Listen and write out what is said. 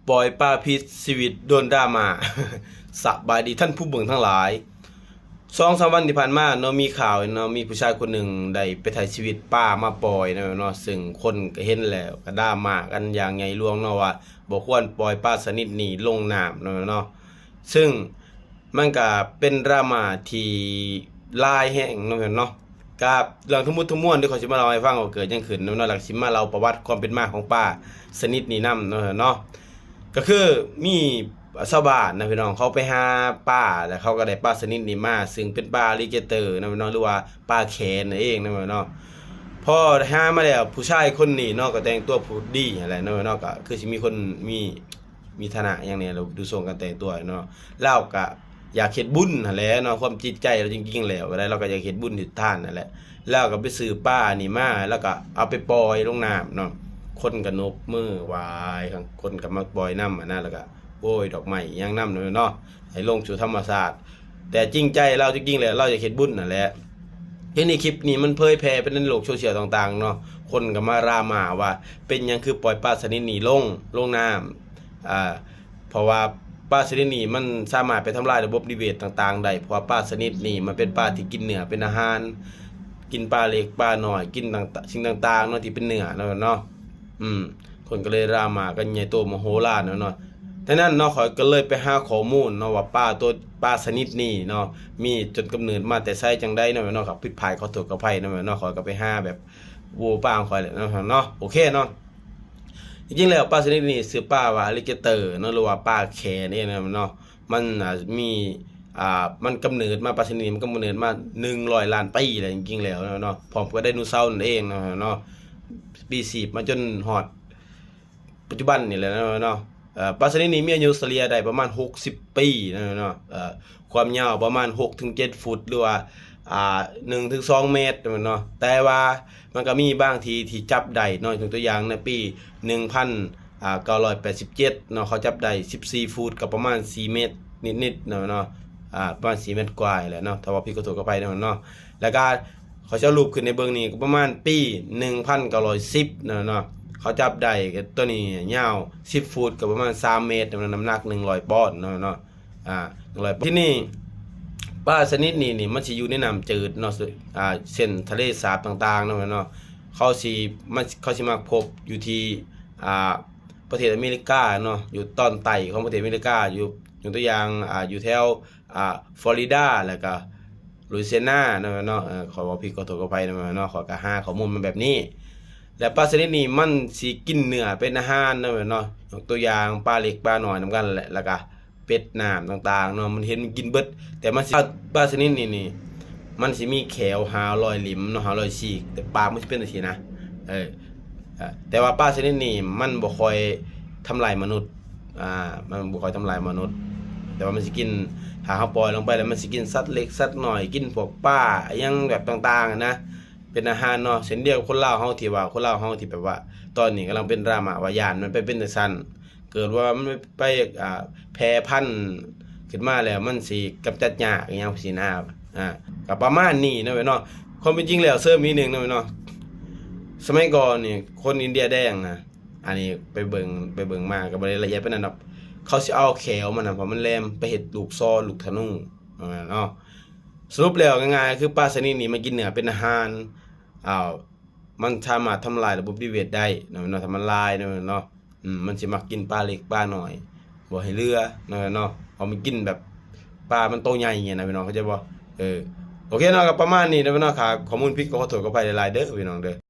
ปล่อยปลาพิษชีวิตโดนดราม่า สบายดีท่านผู้เบิ่งทั้งหลาย2-3 วันที่ผ่านมาเนาะมีข่าวเนาะมีผู้ชายคนหนึ่งได้ไปถ่ายชีวิตป้ามาปล่อยเนาะซึ่งคนก็เห็นแล้วก็ดราม่ากันอย่างใหญ่หลวงเนาะว่าบ่ควรปล่อยปลาชนิดนี้ลงน้ำเนาะซึ่งมันก็เป็นดราม่าที่ลายแห้งเนาะกับเรื่องทั้งหมดทั้งมวลที่เขาสิมาเล่าให้ฟังว่าเกิดจังขึ้นเนาะหลักสิมาเล่าประวัติความเป็นมาของปลาชนิดนี้นำเนาะก็คือมีชาวบ้านนะพี่น้องเขาไปหาปลาแล้วเขาก็ได้ปลาชนิดนี้มาซึ่งเป็นปลาอลิเกเตอร์นะพี่น้องหรือว่าปลาแขนนั่นเองนะพี่น้องพอหามาแล้วผู้ชายคนนี้เนาะก็แต่งตัวผู้ดีอะไรเนาะก็คือสิมีคนมีฐานะอย่างนี้เราดูทรงกันแต่งตัวเนาะแล้วก็อยากเฮ็ดบุญนั่นแหละเนาะความจิตใจเราจริงๆแล้วอะไรเราก็อยากเฮ็ดบุญที่ท่านนั่นแหละแล้วก็ไปซื้อปลานี่มาแล้วก็เอาไปปล่อยลงน้ำเนาะคนก็นกมือไหว้คนก็มาปล่อยน้ำแล้วก็โอ้ยดอกไม้ยังน้ำเนาะให้ลงสู่ธรรมชาติแต่จริงใจเราจริงๆแล้วเราอยากเฮ็ดบุญนั่นแหละทีนี้คลิปนี้มันเผยแพร่ไปในโลกโซเชียลต่างๆเนาะคนก็มารามาว่าเป็นหยังคือปล่อยปลาชนิดนี้ลงน้ำเพราะว่าปลาชนิดนี้มันสามารถไปทำลายระบบนิเวศต่างๆได้เพราะปลาชนิดนี้มันเป็นปลาที่กินเนื้อเป็นอาหารกินปลาเล็กปลาน้อยกินสิ่งต่างๆเนาะที่เป็นเนื้อเนาะคนก็เลยรามากันใหญ่โตมโหฬารเนาะดังนั้นเนาะข้อยก็เลยไปหาข้อมูลเนาะว่าปลาชนิดนี้เนาะมีจุดกำเนิดมาแต่ไสจังได๋เนาะครับผิดพลาดขอโทษขออภัยเนาะข้อยก็ไปหาแบบโว้ป้าของข้อยแหละเนาะโอเคเนาะจริงๆแล้วปลาชนิดนี้ชื่อปลาว่าอลิเกเตอร์เนาะหรือว่าปลาแขนี่เนาะมันมีมันกำเนิดมาปลาชนิดนี้มันกำเนิดมา100 ล้านปีแล้วจริงๆแล้วเนาะพร้อมกับไดโนเสาร์นั่นเองเนาะปี10มาจนฮอดปัจจุบันนี่แหละเนาะปลาชนิดนี้มีอายุเฉลี่ยได้ประมาณ60 ปีเนาะความยาวประมาณ 6-7 ฟุตหรือว่า1-2 เมตรเนาะแต่ว่ามันก็มีบางทีที่จับได้เนาะยกตัวอย่างในปี1987เนาะเขาจับได้14 ฟุตกับประมาณ4 เมตรนิดๆเนาะประมาณ4 เมตรกว่าแหละเนาะถ้าว่าพี่ก็ถูกกับไปเนาะแล้วก็เขาจะรูปขึ้นในเบื้องนี้ก็ประมาณปี1910เนาะเขาจับได้ตัวนี้ยาว10 ฟุตกับประมาณ3 เมตรน้ำหนัก100 ปอนด์เนาะ100 ปอนด์ที่นี่ปลาชนิดนี้มันสิอยู่ในน้ำจืดเนาะเช่นทะเลสาบต่างๆเนาะเขาสิมาพบอยู่ที่ประเทศอเมริกาเนาะอยู่ตอนใต้ของประเทศอเมริกาอยู่ตัวอย่างอยู่แถวฟลอริดาแล้วก็ลุยเซียนาเนาะขอบอกพี่ขอโทษขออภัยเนาะขอกะหาข้อมูลมันแบบนี้และปลาชนิดนี้มันสิกินเนื้อเป็นอาหารเนาะยกตัวอย่างปลาเล็กปลาน้อยนำกันแหละแล้วก็เป็ดน้ำต่างๆเนาะมันเห็นมันกินเบิดแต่มันปลาชนิดนี้มันสิมีแขวหารอยลิ้มเนาะหารอยฉีกแต่ปากมันสิเป็นจังซี่นะแต่ว่าปลาชนิดนี้มันบ่ค่อยทำลายมนุษย์มันบ่ค่อยทำลายมนุษย์แต่ว่ามันสิกินถ้าเฮาปล่อยลงไปแล้วมันสิกินสัตว์เล็กสัตว์น้อยกินพวกปลายังแบบต่างๆนะเป็นอาหารเนาะเช่นเดียวคนลาวเฮาที่แบบว่าตอนนี้กำลังเป็นดราม่าว่าย่านมันไปเป็นจังซั่นเกิดว่ามันไปแพร่พันธุ์ขึ้นมาแล้วมันสิกำจัดยากอีหยังสินะก็ประมาณนี้นะเว้ยเนาะความเป็นจริงแล้วเสริมนิดนึงนะเว้ยเนาะสมัยก่อนนี่คนอินเดียแดงนะอันนี้ไปเบิ่งมาก็บ่ได้ละเอียดปานนั้นดอกเขาสิเอาแขวมันน่ะเพราะมันแหลมไปเฮ็ดลูกซอลูกธนูเนาะสรุปแล้วง่ายๆคือปลาชนิดนี้มันกินเนื้อเป็นอาหารมันสามารถทำลายระบบนิเวศได้เนาะถ้ามันลายเนาะมันสิมักกินปลาเล็กปลาน้อยบ่ให้เรือเนาะเพราะมันกินแบบปลามันโตใหญ่อย่างเงี้ยนะพี่น้องเข้าใจบ่โอเคเนาะก็ประมาณนี้นะพี่น้องค่ะข้อมูลผิดก็ขอโทษขออภัยหลายๆเด้อพี่น้องเด้อ